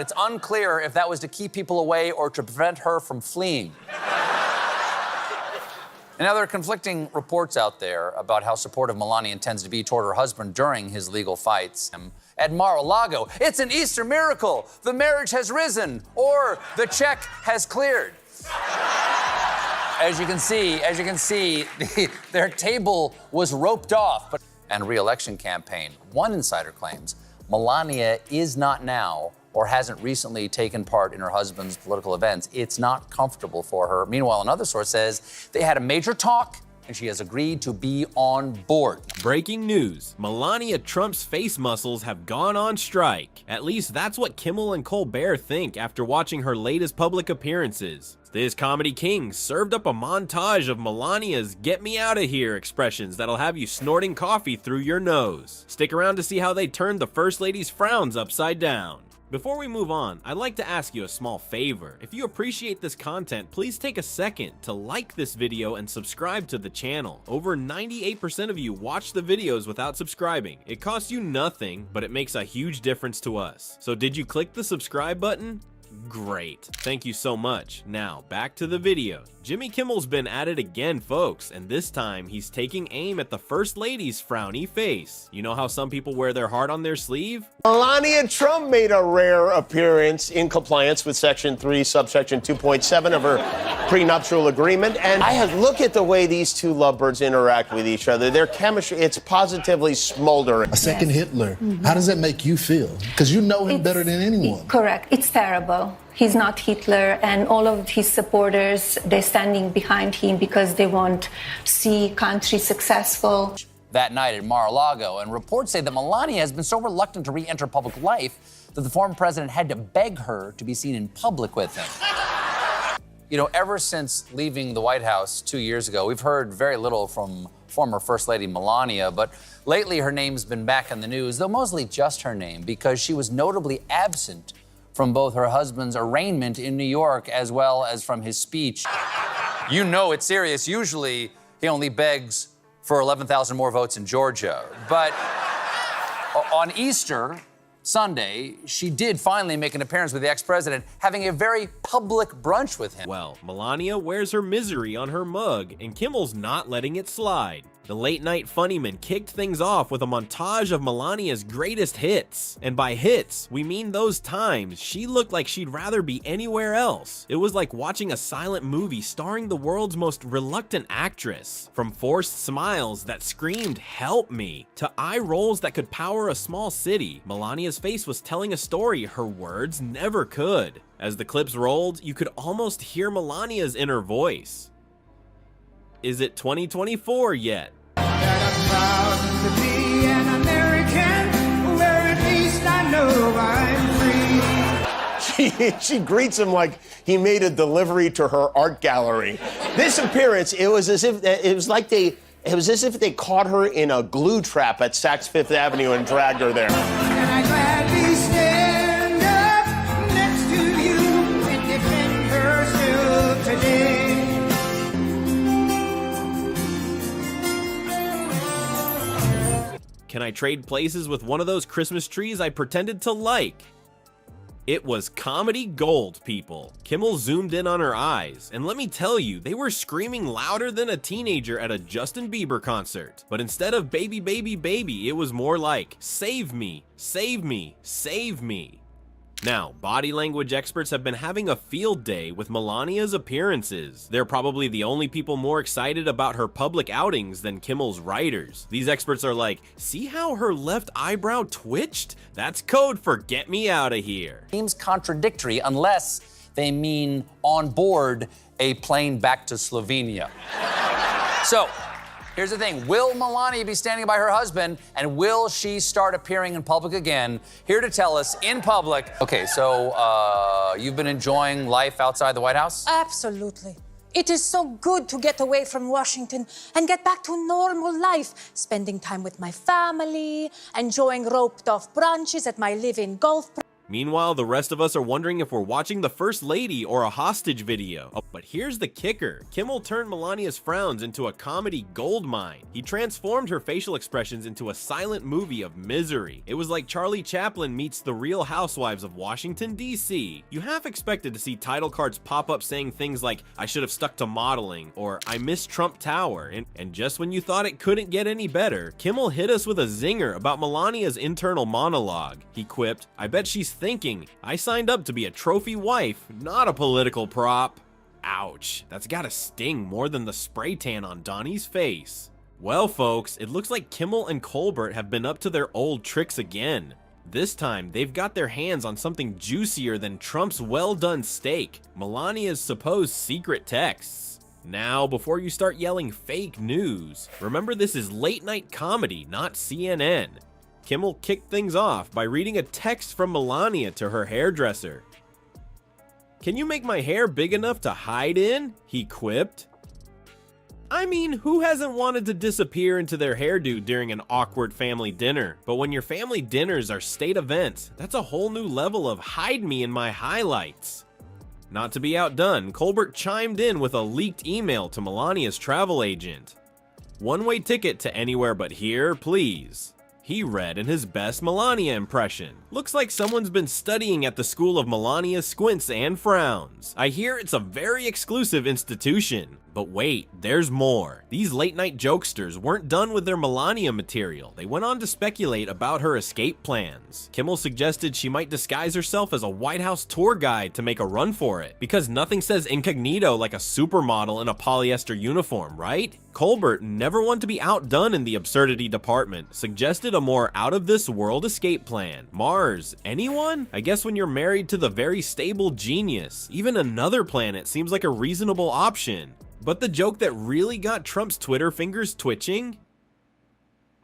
It's unclear if that was to keep people away or to prevent her from fleeing. And now there are conflicting reports out there about how supportive Melania intends to be toward her husband during his legal fights. At Mar-a-Lago, it's an Easter miracle. The marriage has risen, or the check has cleared. As you can see, their table was roped off. And re-election campaign. One insider claims Melania is not now or hasn't recently taken part in her husband's political events. It's not comfortable for her. Meanwhile, another source says they had a major talk and she has agreed to be on board. Breaking news. Melania Trump's face muscles have gone on strike. At least that's what Kimmel and Colbert think after watching her latest public appearances. This comedy king served up a montage of Melania's "get me out of here" expressions that'll have you snorting coffee through your nose. Stick around to see how they turned the First Lady's frowns upside down. Before we move on, I'd like to ask you a small favor. If you appreciate this content, please take a second to like this video and subscribe to the channel. Over 98% of you watch the videos without subscribing. It costs you nothing, but it makes a huge difference to us. So did you click the subscribe button? Great. Thank you so much. Now, back to the video. Jimmy Kimmel's been at it again, folks, and this time he's taking aim at the First Lady's frowny face. You know how some people wear their heart on their sleeve? Melania Trump made a rare appearance in compliance with Section 3, subsection 2.7 of her prenuptial agreement, and look at the way these two lovebirds interact with each other. Their chemistry, it's positively smoldering. A second Hitler. How does that make you feel? Because you know him better than anyone. Correct. It's terrible. He's not Hitler, and all of his supporters, they're standing behind him because they want to see country successful. That night at Mar-a-Lago, and reports say that Melania has been so reluctant to re-enter public life that the former president had to beg her to be seen in public with him. You know, ever since leaving the White House 2 years ago, we've heard very little from former First Lady Melania, but lately her name's been back in the news, though mostly just her name, because she was notably absent from both her husband's arraignment in New York as well as from his speech. You know it's serious. Usually he only begs for 11,000 more votes in Georgia. But on Easter Sunday, she did finally make an appearance with the ex-president, having a very public brunch with him. Well, Melania wears her misery on her mug, and Kimmel's not letting it slide. The late-night funnyman kicked things off with a montage of Melania's greatest hits. And by hits, we mean those times she looked like she'd rather be anywhere else. It was like watching a silent movie starring the world's most reluctant actress. From forced smiles that screamed, "Help me," to eye rolls that could power a small city, Melania's face was telling a story her words never could. As the clips rolled, you could almost hear Melania's inner voice. Is it 2024 yet? To be an American, where at least I know I'm free. She greets him like he made a delivery to her art gallery. This appearance, it was as if they caught her in a glue trap at Saks Fifth Avenue and dragged her there. And I gladly stand up next to you and defend her still today. Can I trade places with one of those Christmas trees I pretended to like? It was comedy gold, people. Kimmel zoomed in on her eyes, and let me tell you, they were screaming louder than a teenager at a Justin Bieber concert. But instead of "baby, baby, baby," it was more like "save me, save me, save me." Now, body language experts have been having a field day with Melania's appearances. They're probably the only people more excited about her public outings than Kimmel's writers. These experts are like, see how her left eyebrow twitched? That's code for "get me out of here." Seems contradictory unless they mean on board a plane back to Slovenia. So, here's the thing. Will Melania be standing by her husband, and will she start appearing in public again? Here to tell us in public. Okay, so you've been enjoying life outside the White House? Absolutely. It is so good to get away from Washington and get back to normal life, spending time with my family, enjoying roped-off brunches at my live-in golf. Meanwhile, the rest of us are wondering if we're watching the First Lady or a hostage video. Oh, but here's the kicker. Kimmel turned Melania's frowns into a comedy goldmine. He transformed her facial expressions into a silent movie of misery. It was like Charlie Chaplin meets the Real Housewives of Washington, D.C. You half expected to see title cards pop up saying things like, "I should have stuck to modeling," or "I miss Trump Tower," and just when you thought it couldn't get any better, Kimmel hit us with a zinger about Melania's internal monologue. He quipped, "I bet she's thinking, I signed up to be a trophy wife, not a political prop." Ouch, that's gotta sting more than the spray tan on Donnie's face. Well folks, it looks like Kimmel and Colbert have been up to their old tricks again. This time, they've got their hands on something juicier than Trump's well-done steak, Melania's supposed secret texts. Now, before you start yelling fake news, remember this is late night comedy, not CNN. Kimmel kicked things off by reading a text from Melania to her hairdresser. "Can you make my hair big enough to hide in?" he quipped. I mean, who hasn't wanted to disappear into their hairdo during an awkward family dinner? But when your family dinners are state events, that's a whole new level of hide me in my highlights. Not to be outdone, Colbert chimed in with a leaked email to Melania's travel agent. "One-way ticket to anywhere but here, please," he read in his best Melania impression. Looks like someone's been studying at the school of Melania's squints and frowns. I hear it's a very exclusive institution. But wait, there's more. These late-night jokesters weren't done with their Melania material. They went on to speculate about her escape plans. Kimmel suggested she might disguise herself as a White House tour guide to make a run for it, because nothing says incognito like a supermodel in a polyester uniform, right? Colbert, never one to be outdone in the absurdity department, suggested a more out-of-this-world escape plan. Mars, anyone? I guess when you're married to the very stable genius, even another planet seems like a reasonable option. But the joke that really got Trump's Twitter fingers twitching?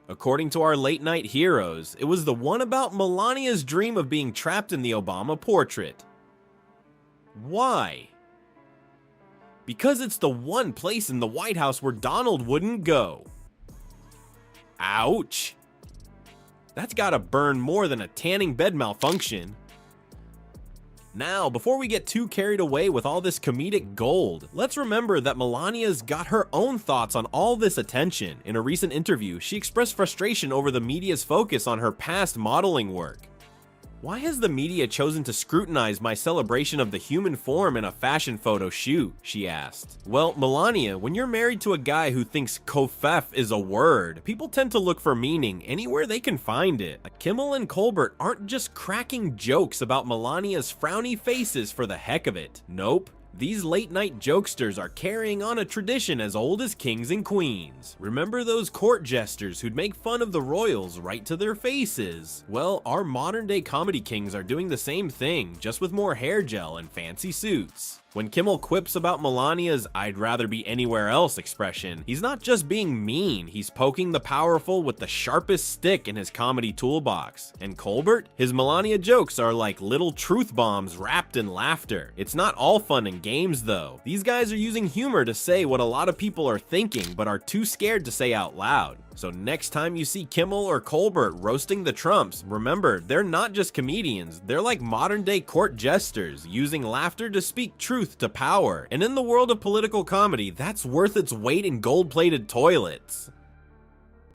According to our late night heroes, it was the one about Melania's dream of being trapped in the Obama portrait. Why? Because it's the one place in the White House where Donald wouldn't go. Ouch. That's gotta burn more than a tanning bed malfunction. Now, before we get too carried away with all this comedic gold, let's remember that Melania's got her own thoughts on all this attention. In a recent interview, she expressed frustration over the media's focus on her past modeling work. Why has the media chosen to scrutinize my celebration of the human form in a fashion photo shoot? She asked. Well, Melania, when you're married to a guy who thinks kofef is a word, people tend to look for meaning anywhere they can find it. Kimmel and Colbert aren't just cracking jokes about Melania's frowny faces for the heck of it. Nope. These late-night jokesters are carrying on a tradition as old as kings and queens. Remember those court jesters who'd make fun of the royals right to their faces? Well, our modern-day comedy kings are doing the same thing, just with more hair gel and fancy suits. When Kimmel quips about Melania's "I'd rather be anywhere else" expression, he's not just being mean, he's poking the powerful with the sharpest stick in his comedy toolbox. And Colbert? His Melania jokes are like little truth bombs wrapped in laughter. It's not all fun and games though. These guys are using humor to say what a lot of people are thinking but are too scared to say out loud. So next time you see Kimmel or Colbert roasting the Trumps, remember, they're not just comedians, they're like modern-day court jesters, using laughter to speak truth to power. And in the world of political comedy, that's worth its weight in gold-plated toilets.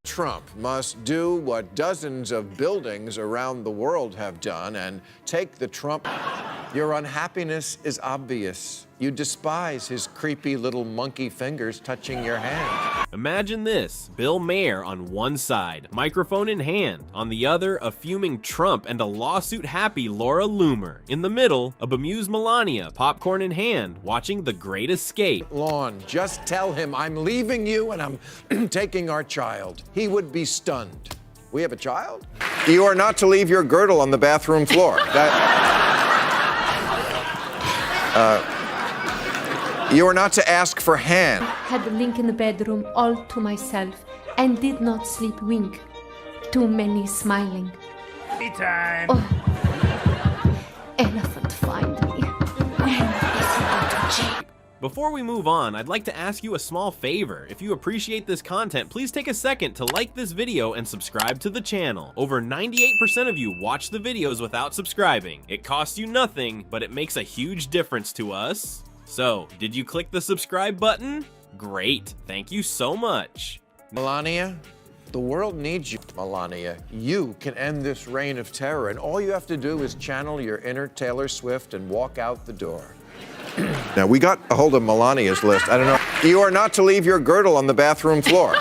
Trump must do what dozens of buildings around the world have done and take the Trump. Your unhappiness is obvious. You despise his creepy little monkey fingers touching your hand. Imagine this, Bill Maher on one side, microphone in hand, on the other, a fuming Trump and a lawsuit-happy Laura Loomer. In the middle, a bemused Melania, popcorn in hand, watching The Great Escape. Lon, just tell him I'm leaving you and I'm taking our child. He would be stunned. We have a child? You are not to leave your girdle on the bathroom floor. You are not to ask for hand. Had the link in the bedroom all to myself and did not sleep wink. Too many smiling. Time. Oh. Elephant find me. When is he going to jail? Before we move on, I'd like to ask you a small favor. If you appreciate this content, please take a second to like this video and subscribe to the channel. Over 98% of you watch the videos without subscribing. It costs you nothing, but it makes a huge difference to us. So, did you click the subscribe button? Great, thank you so much. Melania, the world needs you. Melania, you can end this reign of terror, and all you have to do is channel your inner Taylor Swift and walk out the door. Now, we got a hold of Melania's list. I don't know. You are not to leave your girdle on the bathroom floor.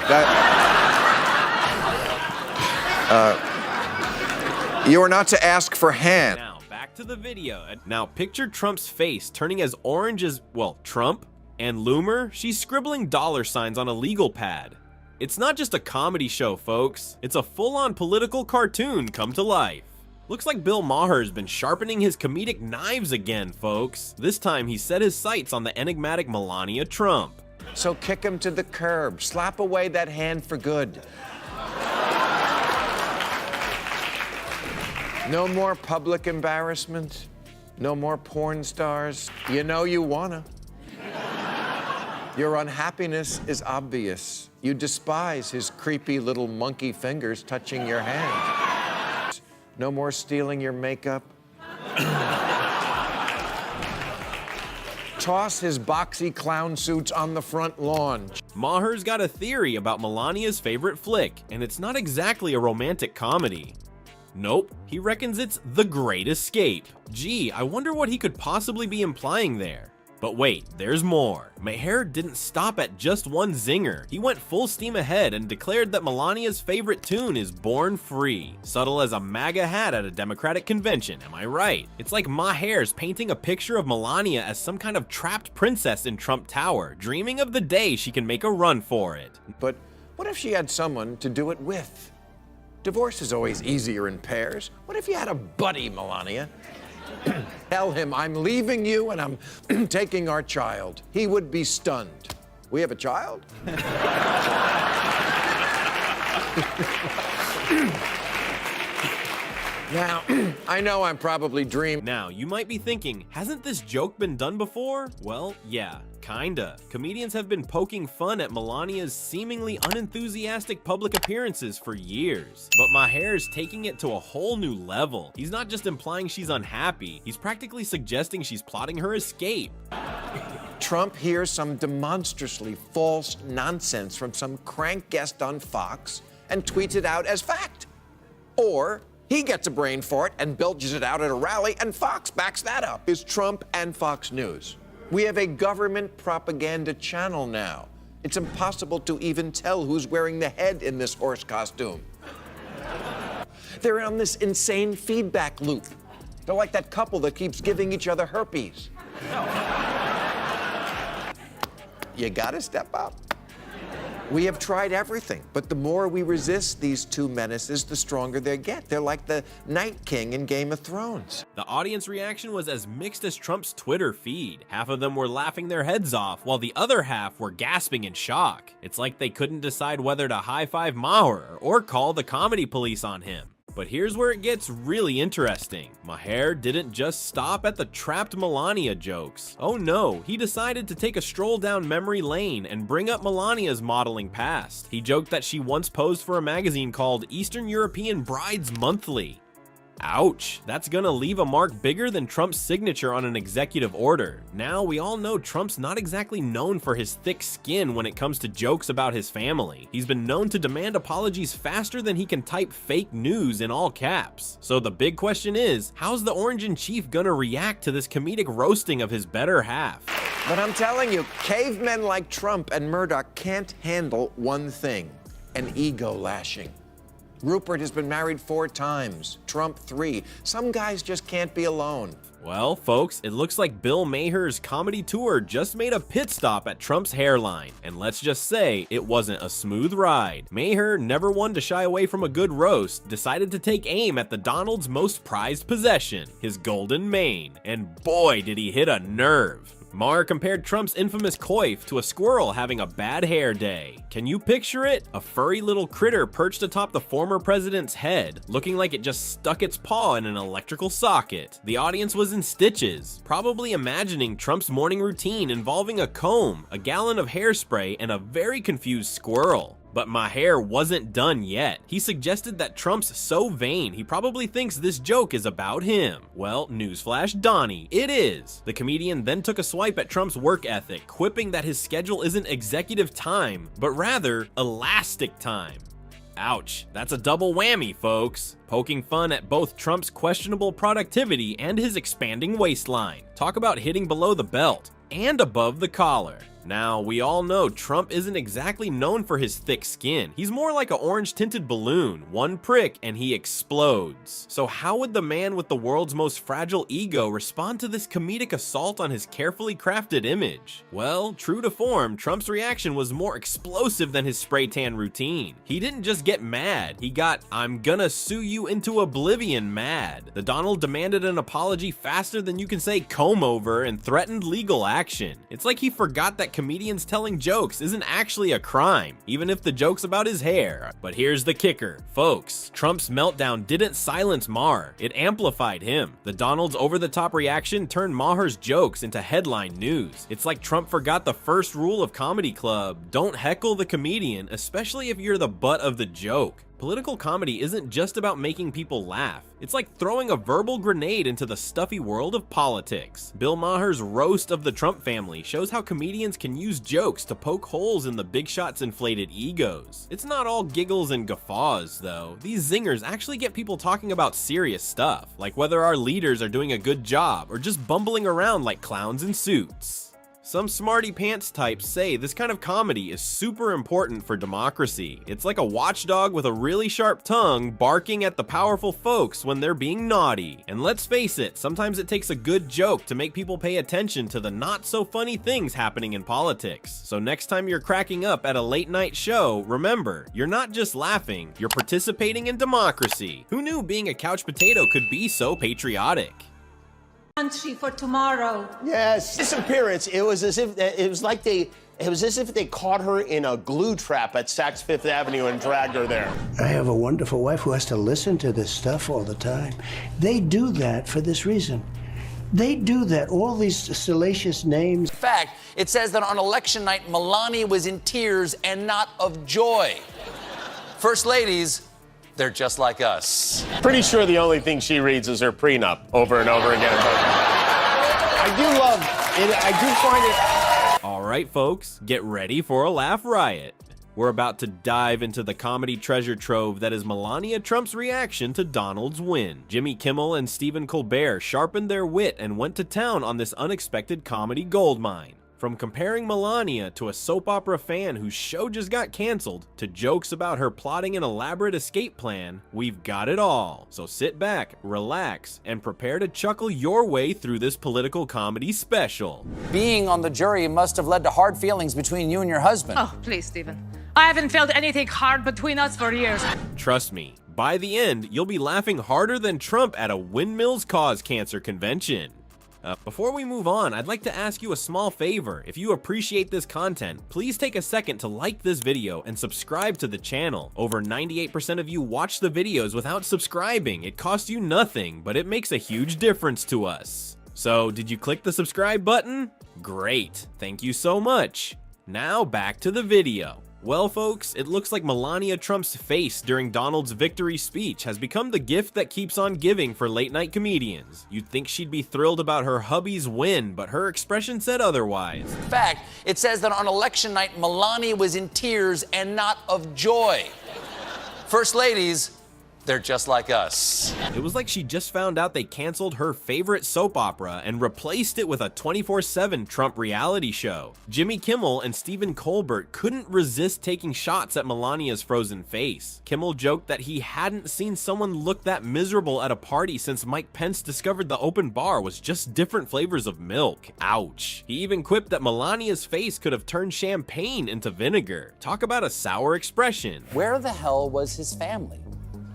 You are not to ask for hand. Now, back to the video. Now, picture Trump's face turning as orange as, well, Trump. And Loomer, she's scribbling dollar signs on a legal pad. It's not just a comedy show, folks. It's a full-on political cartoon come to life. Looks like Bill Maher's been sharpening his comedic knives again, folks. This time he set his sights on the enigmatic Melania Trump. So kick him to the curb. Slap away that hand for good. No more public embarrassment. No more porn stars. You know you wanna. Your unhappiness is obvious. You despise his creepy little monkey fingers touching your hand. No more stealing your makeup. Toss his boxy clown suits on the front lawn. Maher's got a theory about Melania's favorite flick, and it's not exactly a romantic comedy. Nope, he reckons it's The Great Escape. Gee, I wonder what he could possibly be implying there. But wait, there's more. Maher didn't stop at just one zinger. He went full steam ahead and declared that Melania's favorite tune is Born Free. Subtle as a MAGA hat at a Democratic convention, am I right? It's like Maher's painting a picture of Melania as some kind of trapped princess in Trump Tower, dreaming of the day she can make a run for it. But what if she had someone to do it with? Divorce is always easier in pairs. What if you had a buddy, Melania? Tell him I'm leaving you and I'm taking our child. He would be stunned. We have a child? Now, I know I'm probably dreaming. Now, you might be thinking, hasn't this joke been done before? Well, yeah, kinda. Comedians have been poking fun at Melania's seemingly unenthusiastic public appearances for years. But Maher's taking it to a whole new level. He's not just implying she's unhappy, he's practically suggesting she's plotting her escape. Trump hears some demonstrously false nonsense from some crank guest on Fox and tweets it out as fact. Or he gets a brain fart and belches it out at a rally, and Fox backs that up. Is Trump and Fox News. We have a government propaganda channel now. It's impossible to even tell who's wearing the head in this horse costume. They're on this insane feedback loop. They're like that couple that keeps giving each other herpes. You gotta step up. We have tried everything, but the more we resist these two menaces, the stronger they get. They're like the Night King in Game of Thrones. The audience reaction was as mixed as Trump's Twitter feed. Half of them were laughing their heads off, while the other half were gasping in shock. It's like they couldn't decide whether to high-five Maher or call the comedy police on him. But here's where it gets really interesting. Maher didn't just stop at the trapped Melania jokes. Oh no, he decided to take a stroll down memory lane and bring up Melania's modeling past. He joked that she once posed for a magazine called Eastern European Brides Monthly. Ouch, that's gonna leave a mark bigger than Trump's signature on an executive order. Now, we all know Trump's not exactly known for his thick skin when it comes to jokes about his family. He's been known to demand apologies faster than he can type fake news in all caps. So the big question is, how's the Orange in Chief gonna react to this comedic roasting of his better half? But I'm telling you, cavemen like Trump and Murdoch can't handle one thing: an ego lashing. Rupert has been married 4 times, Trump 3. Some guys just can't be alone. Well, folks, it looks like Bill Maher's comedy tour just made a pit stop at Trump's hairline. And let's just say, it wasn't a smooth ride. Maher, never one to shy away from a good roast, decided to take aim at the Donald's most prized possession, his golden mane. And boy, did he hit a nerve. Maher compared Trump's infamous coif to a squirrel having a bad hair day. Can you picture it? A furry little critter perched atop the former president's head, looking like it just stuck its paw in an electrical socket. The audience was in stitches, probably imagining Trump's morning routine involving a comb, a gallon of hairspray, and a very confused squirrel. But Maher wasn't done yet. He suggested that Trump's so vain, he probably thinks this joke is about him. Well, newsflash, Donnie, it is. The comedian then took a swipe at Trump's work ethic, quipping that his schedule isn't executive time, but rather elastic time. Ouch, that's a double whammy, folks. Poking fun at both Trump's questionable productivity and his expanding waistline. Talk about hitting below the belt and above the collar. Now, we all know Trump isn't exactly known for his thick skin. He's more like an orange-tinted balloon. One prick and he explodes. So how would the man with the world's most fragile ego respond to this comedic assault on his carefully crafted image? Well, true to form, Trump's reaction was more explosive than his spray tan routine. He didn't just get mad, he got "I'm gonna sue you into oblivion" mad. The Donald demanded an apology faster than you can say comb over and threatened legal action. It's like he forgot that comedians telling jokes isn't actually a crime, even if the joke's about his hair. But here's the kicker. Folks, Trump's meltdown didn't silence Maher, it amplified him. The Donald's over-the-top reaction turned Maher's jokes into headline news. It's like Trump forgot the first rule of Comedy Club: don't heckle the comedian, especially if you're the butt of the joke. Political comedy isn't just about making people laugh. It's like throwing a verbal grenade into the stuffy world of politics. Bill Maher's roast of the Trump family shows how comedians can use jokes to poke holes in the big shot's inflated egos. It's not all giggles and guffaws, though. These zingers actually get people talking about serious stuff, like whether our leaders are doing a good job or just bumbling around like clowns in suits. Some smarty pants types say this kind of comedy is super important for democracy. It's like a watchdog with a really sharp tongue barking at the powerful folks when they're being naughty. And let's face it, sometimes it takes a good joke to make people pay attention to the not so funny things happening in politics. So next time you're cracking up at a late night show, remember, you're not just laughing, you're participating in democracy. Who knew being a couch potato could be so patriotic? Country for tomorrow. Yes. This appearance, it was as if they caught her in a glue trap at Saks Fifth Avenue and dragged her there. I have a wonderful wife who has to listen to this stuff all the time. They do that for this reason. They do that, all these salacious names. In fact, it says that on election night, Melania was in tears and not of joy. First ladies, they're just like us. Pretty sure the only thing she reads is her prenup over and over again. But I do love it. I do find it. All right, folks, get ready for a laugh riot. We're about to dive into the comedy treasure trove that is Melania Trump's reaction to Donald's win. Jimmy Kimmel and Stephen Colbert sharpened their wit and went to town on this unexpected comedy goldmine. From comparing Melania to a soap opera fan whose show just got canceled, to jokes about her plotting an elaborate escape plan, we've got it all. So sit back, relax, and prepare to chuckle your way through this political comedy special. Being on the jury must have led to hard feelings between you and your husband. Oh, please, Stephen. I haven't felt anything hard between us for years. Trust me, by the end, you'll be laughing harder than Trump at a Windmills Cause Cancer convention. Before we move on, I'd like to ask you a small favor. If you appreciate this content, please take a second to like this video and subscribe to the channel. Over 98% of you watch the videos without subscribing. It costs you nothing, but it makes a huge difference to us. So, did you click the subscribe button? Great, thank you so much. Now back to the video. Well, folks, it looks like Melania Trump's face during Donald's victory speech has become the gift that keeps on giving for late-night comedians. You'd think she'd be thrilled about her hubby's win, but her expression said otherwise. In fact, it says that on election night, Melania was in tears and not of joy. First ladies, they're just like us. It was like she just found out they canceled her favorite soap opera and replaced it with a 24/7 Trump reality show. Jimmy Kimmel and Stephen Colbert couldn't resist taking shots at Melania's frozen face. Kimmel joked that he hadn't seen someone look that miserable at a party since Mike Pence discovered the open bar was just different flavors of milk. Ouch. He even quipped that Melania's face could have turned champagne into vinegar. Talk about a sour expression. Where the hell was his family?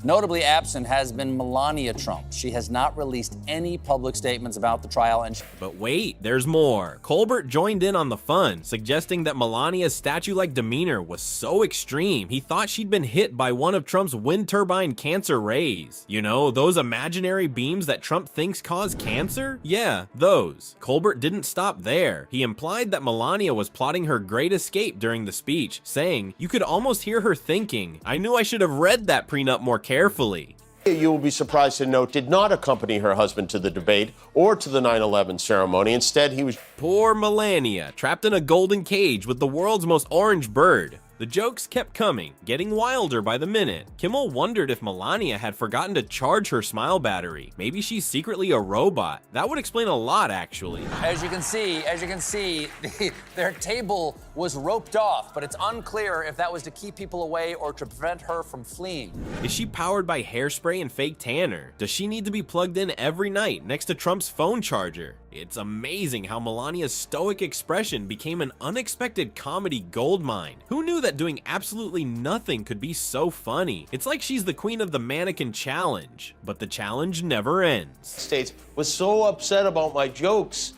Notably absent has been Melania Trump. She has not released any public statements about the trial, and But wait, there's more. Colbert joined in on the fun, suggesting that Melania's statue-like demeanor was so extreme, he thought she'd been hit by one of Trump's wind turbine cancer rays. You know, those imaginary beams that Trump thinks cause cancer? Yeah, those. Colbert didn't stop there. He implied that Melania was plotting her great escape during the speech, saying, "You could almost hear her thinking, I knew I should have read that prenup more carefully." You will be surprised to note, did not accompany her husband to the debate or to the 9/11 ceremony. Instead, he was... Poor Melania, trapped in a golden cage with the world's most orange bird. The jokes kept coming, getting wilder by the minute. Kimmel wondered if Melania had forgotten to charge her smile battery. Maybe she's secretly a robot. That would explain a lot, actually. as you can see, their table was roped off, but it's unclear if that was to keep people away or to prevent her from fleeing. Is she powered by hairspray and fake tanner? Does she need to be plugged in every night next to Trump's phone charger? It's amazing how Melania's stoic expression became an unexpected comedy goldmine. Who knew that doing absolutely nothing could be so funny? It's like she's the queen of the mannequin challenge, but the challenge never ends. States was so upset about my jokes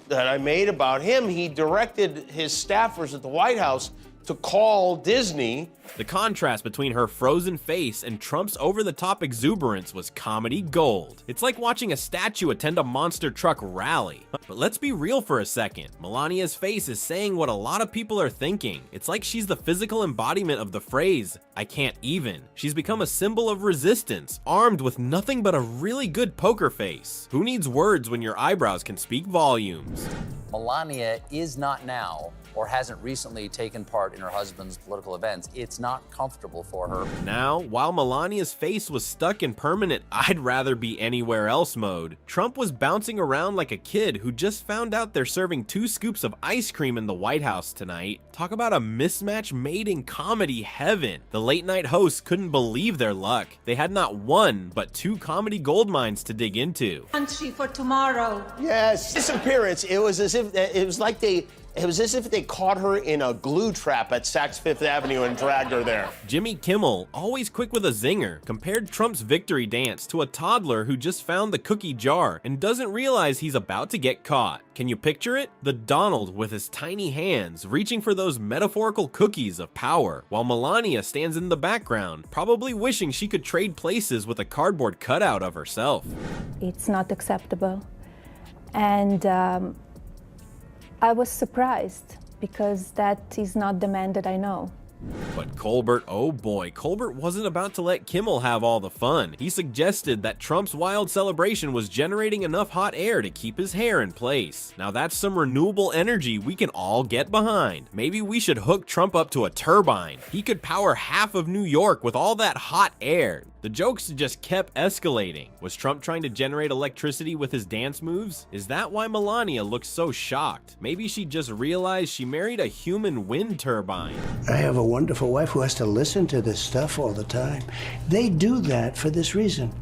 that I made about him, he directed his staffers at the White House to call Disney. The contrast between her frozen face and Trump's over-the-top exuberance was comedy gold. It's like watching a statue attend a monster truck rally. But let's be real for a second. Melania's face is saying what a lot of people are thinking. It's like she's the physical embodiment of the phrase, "I can't even." She's become a symbol of resistance, armed with nothing but a really good poker face. Who needs words when your eyebrows can speak volumes? Melania is not now, or hasn't recently taken part in her husband's political events. It's not comfortable for her. Now, while Melania's face was stuck in permanent "I'd rather be anywhere else" mode, Trump was bouncing around like a kid who just found out they're serving 2 scoops of ice cream in the White House tonight. Talk about a mismatch made in comedy heaven. The late night hosts couldn't believe their luck. They had not one, but 2 comedy gold mines to dig into. Country for tomorrow. Yes, this appearance, it was as if they caught her in a glue trap at Saks Fifth Avenue and dragged her there. Jimmy Kimmel, always quick with a zinger, compared Trump's victory dance to a toddler who just found the cookie jar and doesn't realize he's about to get caught. Can you picture it? The Donald with his tiny hands reaching for those metaphorical cookies of power, while Melania stands in the background, probably wishing she could trade places with a cardboard cutout of herself. It's not acceptable. And I was surprised because that is not the man that I know. But Colbert, oh boy, Colbert wasn't about to let Kimmel have all the fun. He suggested that Trump's wild celebration was generating enough hot air to keep his hair in place. Now that's some renewable energy we can all get behind. Maybe we should hook Trump up to a turbine. He could power half of New York with all that hot air. The jokes just kept escalating. Was Trump trying to generate electricity with his dance moves? Is that why Melania looks so shocked? Maybe she just realized she married a human wind turbine. I have a wonderful wife who has to listen to this stuff all the time. They do that for this reason.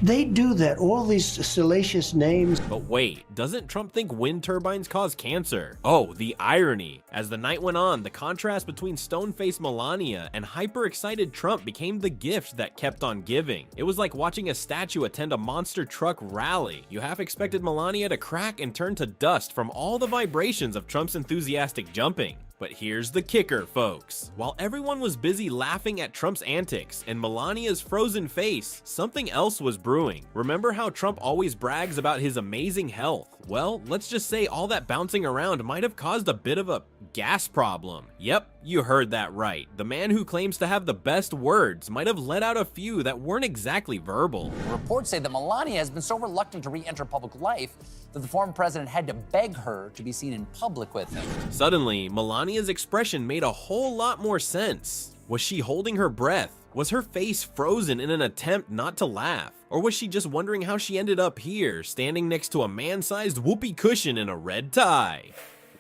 They do that, all these salacious names. But wait, doesn't Trump think wind turbines cause cancer? Oh, the irony. As the night went on, the contrast between stone-faced Melania and hyper-excited Trump became the gift that kept on giving. It was like watching a statue attend a monster truck rally. You half expected Melania to crack and turn to dust from all the vibrations of Trump's enthusiastic jumping. But here's the kicker, folks. While everyone was busy laughing at Trump's antics and Melania's frozen face, something else was brewing. Remember how Trump always brags about his amazing health? Well, let's just say all that bouncing around might have caused a bit of a gas problem. Yep, you heard that right. The man who claims to have the best words might have let out a few that weren't exactly verbal. Reports say that Melania has been so reluctant to re-enter public life that the former president had to beg her to be seen in public with him. Suddenly, Melania's expression made a whole lot more sense. Was she holding her breath? Was her face frozen in an attempt not to laugh? Or was she just wondering how she ended up here, standing next to a man-sized whoopee cushion in a red tie?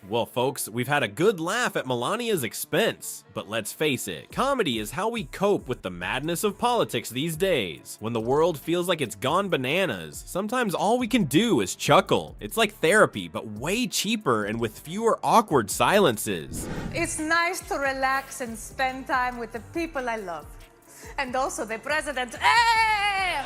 Well, folks, we've had a good laugh at Melania's expense, but let's face it, comedy is how we cope with the madness of politics these days. When the world feels like it's gone bananas, sometimes all we can do is chuckle. It's like therapy, but way cheaper and with fewer awkward silences. It's nice to relax and spend time with the people I love. And also the president. Hey!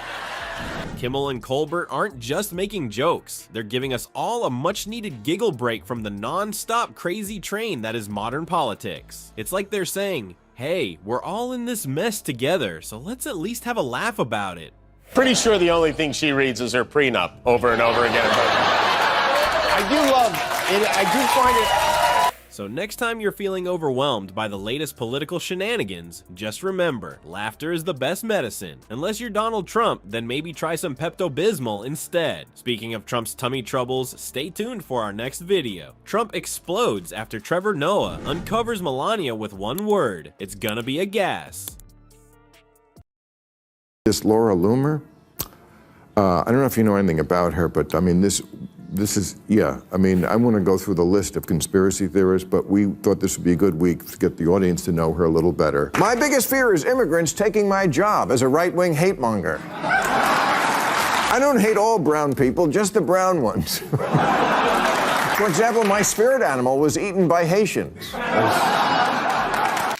Kimmel and Colbert aren't just making jokes, they're giving us all a much-needed giggle break from the non-stop crazy train that is modern politics. It's like they're saying, hey, we're all in this mess together, so let's at least have a laugh about it. Pretty sure the only thing she reads is her prenup over and over again. I do love it. I do find it. So next time you're feeling overwhelmed by the latest political shenanigans, just remember, laughter is the best medicine. Unless you're Donald Trump, then maybe try some Pepto-Bismol instead. Speaking of Trump's tummy troubles, stay tuned for our next video. Trump explodes after Trevor Noah uncovers Melania with one word. It's gonna be a gas. This Laura Loomer, I don't know if you know anything about her, but I mean, this is, yeah, I mean, I want to go through the list of conspiracy theorists, but we thought this would be a good week to get the audience to know her a little better. My biggest fear is immigrants taking my job as a right-wing hate monger. I don't hate all brown people, just the brown ones. For example, my spirit animal was eaten by Haitians.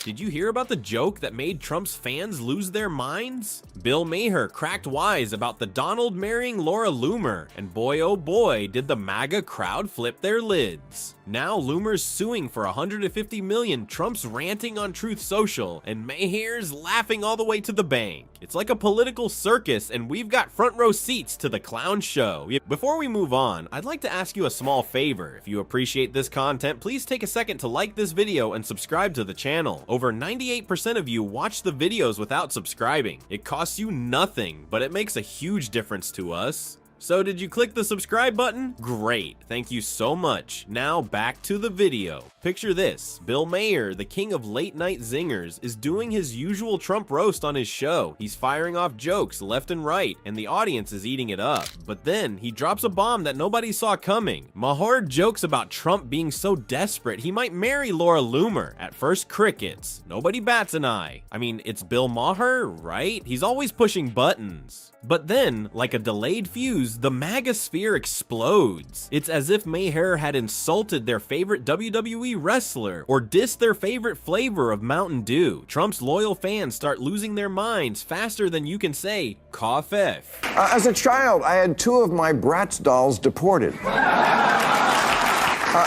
Did you hear about the joke that made Trump's fans lose their minds? Bill Maher cracked wise about the Donald marrying Laura Loomer, and boy oh boy did the MAGA crowd flip their lids. Now Loomer's suing for $150 million, Trump's ranting on Truth Social, and Maher's laughing all the way to the bank. It's like a political circus, and we've got front row seats to the clown show. Before we move on, I'd like to ask you a small favor. If you appreciate this content, please take a second to like this video and subscribe to the channel. Over 98% of you watch the videos without subscribing. It costs you nothing, but it makes a huge difference to us. So did you click the subscribe button? Great, thank you so much. Now back to the video. Picture this, Bill Maher, the king of late night zingers, is doing his usual Trump roast on his show. He's firing off jokes left and right, and the audience is eating it up. But then he drops a bomb that nobody saw coming. Maher jokes about Trump being so desperate he might marry Laura Loomer. At first, crickets. Nobody bats an eye. I mean, it's Bill Maher, right? He's always pushing buttons. But then, like a delayed fuse, the MAGA sphere explodes. It's as if Maher had insulted their favorite WWE wrestler or dissed their favorite flavor of Mountain Dew. Trump's loyal fans start losing their minds faster than you can say, cough F. As a child, I had 2 of my Bratz dolls deported. My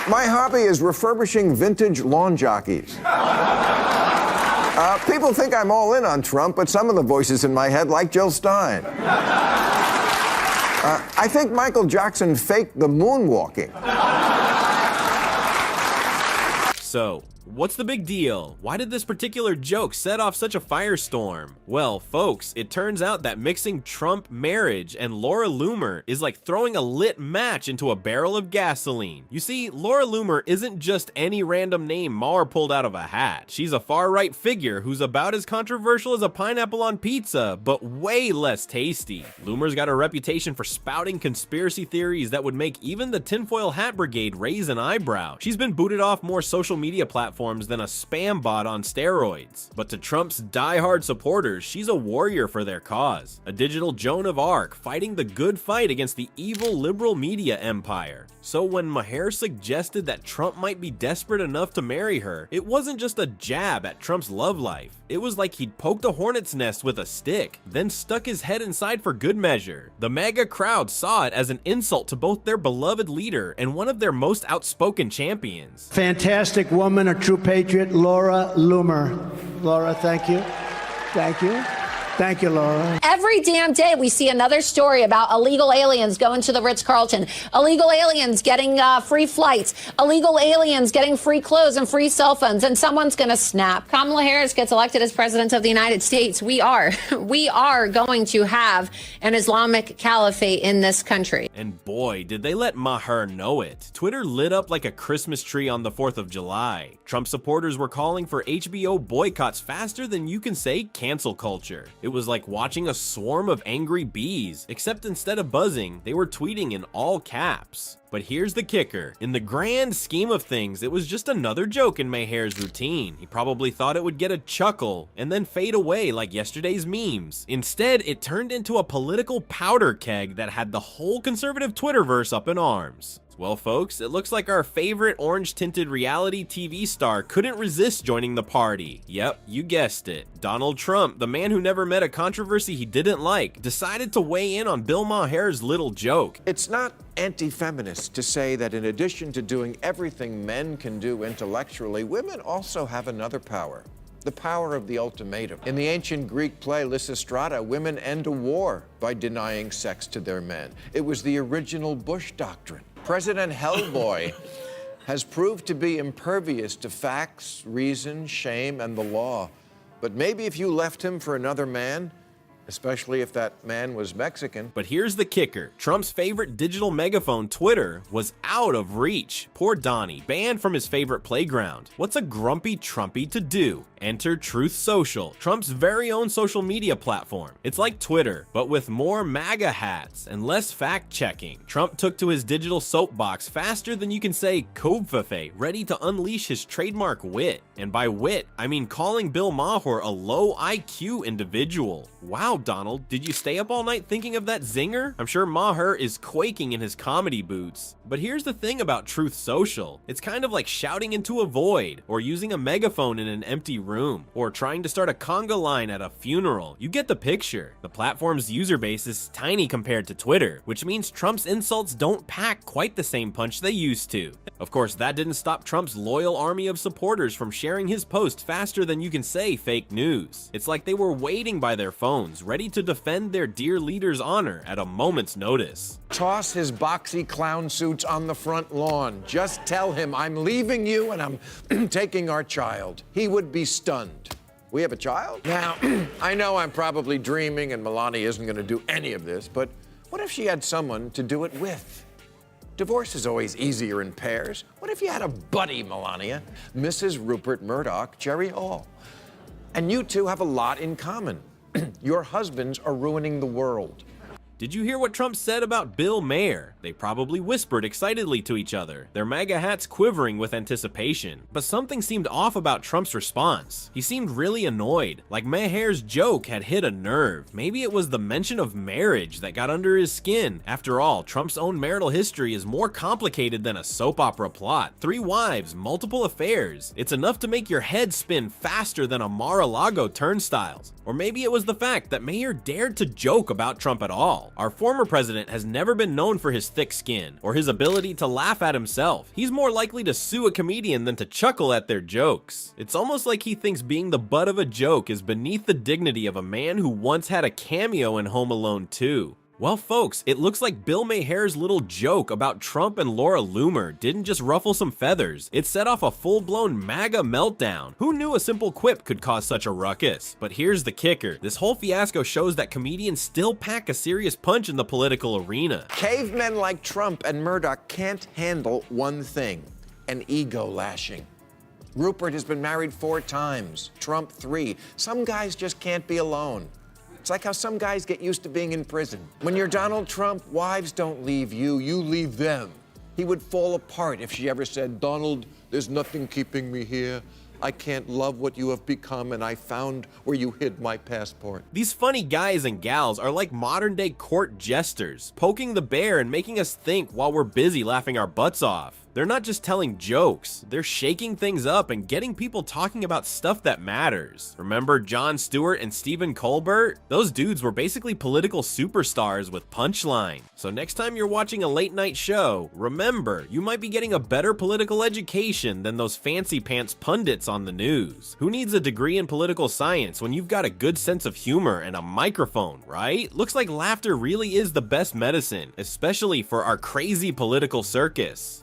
hobby is refurbishing vintage lawn jockeys. People think I'm all in on Trump, but some of the voices in my head like Jill Stein. I think Michael Jackson faked the moonwalking. So, what's the big deal? Why did this particular joke set off such a firestorm? Well, folks, it turns out that mixing Trump marriage and Laura Loomer is like throwing a lit match into a barrel of gasoline. You see, Laura Loomer isn't just any random name Maher pulled out of a hat. She's a far-right figure who's about as controversial as a pineapple on pizza, but way less tasty. Loomer's got a reputation for spouting conspiracy theories that would make even the tinfoil hat brigade raise an eyebrow. She's been booted off more social media platforms than a spam bot on steroids. But to Trump's diehard supporters, she's a warrior for their cause. A digital Joan of Arc fighting the good fight against the evil liberal media empire. So when Maher suggested that Trump might be desperate enough to marry her, it wasn't just a jab at Trump's love life. It was like he'd poked a hornet's nest with a stick, then stuck his head inside for good measure. The MAGA crowd saw it as an insult to both their beloved leader and one of their most outspoken champions. Fantastic woman, a true patriot, Laura Loomer. Laura, thank you. Thank you. Thank you, Laura. Every damn day we see another story about illegal aliens going to the Ritz-Carlton, illegal aliens getting free flights, illegal aliens getting free clothes and free cell phones, and someone's going to snap. Kamala Harris gets elected as president of the United States. We are going to have an Islamic caliphate in this country. And boy, did they let Maher know it. Twitter lit up like a Christmas tree on the 4th of July. Trump supporters were calling for HBO boycotts faster than you can say cancel culture. It was like watching a swarm of angry bees, except instead of buzzing, they were tweeting in all caps. But here's the kicker. In the grand scheme of things, it was just another joke in Maher's routine. He probably thought it would get a chuckle and then fade away like yesterday's memes. Instead, it turned into a political powder keg that had the whole conservative Twitterverse up in arms. Well, folks, it looks like our favorite orange-tinted reality TV star couldn't resist joining the party. Yep, you guessed it. Donald Trump, the man who never met a controversy he didn't like, decided to weigh in on Bill Maher's little joke. It's not anti-feminist to say that in addition to doing everything men can do intellectually, women also have another power. The power of the ultimatum. In the ancient Greek play Lysistrata, women end a war by denying sex to their men. It was the original Bush doctrine. President Hellboy has proved to be impervious to facts, reason, shame, and the law. But maybe if you left him for another man, especially if that man was Mexican. But here's the kicker. Trump's favorite digital megaphone, Twitter, was out of reach. Poor Donnie, banned from his favorite playground. What's a grumpy Trumpy to do? Enter Truth Social, Trump's very own social media platform. It's like Twitter, but with more MAGA hats and less fact-checking. Trump took to his digital soapbox faster than you can say Kobfefe, ready to unleash his trademark wit. And by wit, I mean calling Bill Maher a low IQ individual. Wow, Donald, did you stay up all night thinking of that zinger? I'm sure Maher is quaking in his comedy boots. But here's the thing about Truth Social. It's kind of like shouting into a void, or using a megaphone in an empty room, or trying to start a conga line at a funeral. You get the picture. The platform's user base is tiny compared to Twitter, which means Trump's insults don't pack quite the same punch they used to. Of course, that didn't stop Trump's loyal army of supporters from sharing his post faster than you can say fake news. It's like they were waiting by their phones, ready to defend their dear leader's honor at a moment's notice. Toss his boxy clown suits on the front lawn. Just tell him I'm leaving you and I'm taking our child. He would be stunned. We have a child? Now, I know I'm probably dreaming and Melania isn't going to do any of this, but what if she had someone to do it with? Divorce is always easier in pairs. What if you had a buddy, Melania? Mrs. Rupert Murdoch, Jerry Hall. And you two have a lot in common. Your husbands are ruining the world. Did you hear what Trump said about Bill Maher? They probably whispered excitedly to each other, their MAGA hats quivering with anticipation. But something seemed off about Trump's response. He seemed really annoyed, like Maher's joke had hit a nerve. Maybe it was the mention of marriage that got under his skin. After all, Trump's own marital history is more complicated than a soap opera plot. 3 wives, multiple affairs. It's enough to make your head spin faster than a Mar-a-Lago turnstiles. Or maybe it was the fact that Maher dared to joke about Trump at all. Our former president has never been known for his thick skin or his ability to laugh at himself. He's more likely to sue a comedian than to chuckle at their jokes. It's almost like he thinks being the butt of a joke is beneath the dignity of a man who once had a cameo in Home Alone 2. Well, folks, it looks like Bill Maher's little joke about Trump and Laura Loomer didn't just ruffle some feathers. It set off a full-blown MAGA meltdown. Who knew a simple quip could cause such a ruckus? But here's the kicker. This whole fiasco shows that comedians still pack a serious punch in the political arena. Cavemen like Trump and Murdoch can't handle one thing: an ego lashing. Rupert has been married 4 times, Trump 3. Some guys just can't be alone. It's like how some guys get used to being in prison. When you're Donald Trump, wives don't leave you, you leave them. He would fall apart if she ever said, "Donald, there's nothing keeping me here. I can't love what you have become, and I found where you hid my passport." These funny guys and gals are like modern-day court jesters, poking the bear and making us think while we're busy laughing our butts off. They're not just telling jokes, they're shaking things up and getting people talking about stuff that matters. Remember Jon Stewart and Stephen Colbert? Those dudes were basically political superstars with punchline. So next time you're watching a late night show, remember, you might be getting a better political education than those fancy pants pundits on the news. Who needs a degree in political science when you've got a good sense of humor and a microphone, right? Looks like laughter really is the best medicine, especially for our crazy political circus.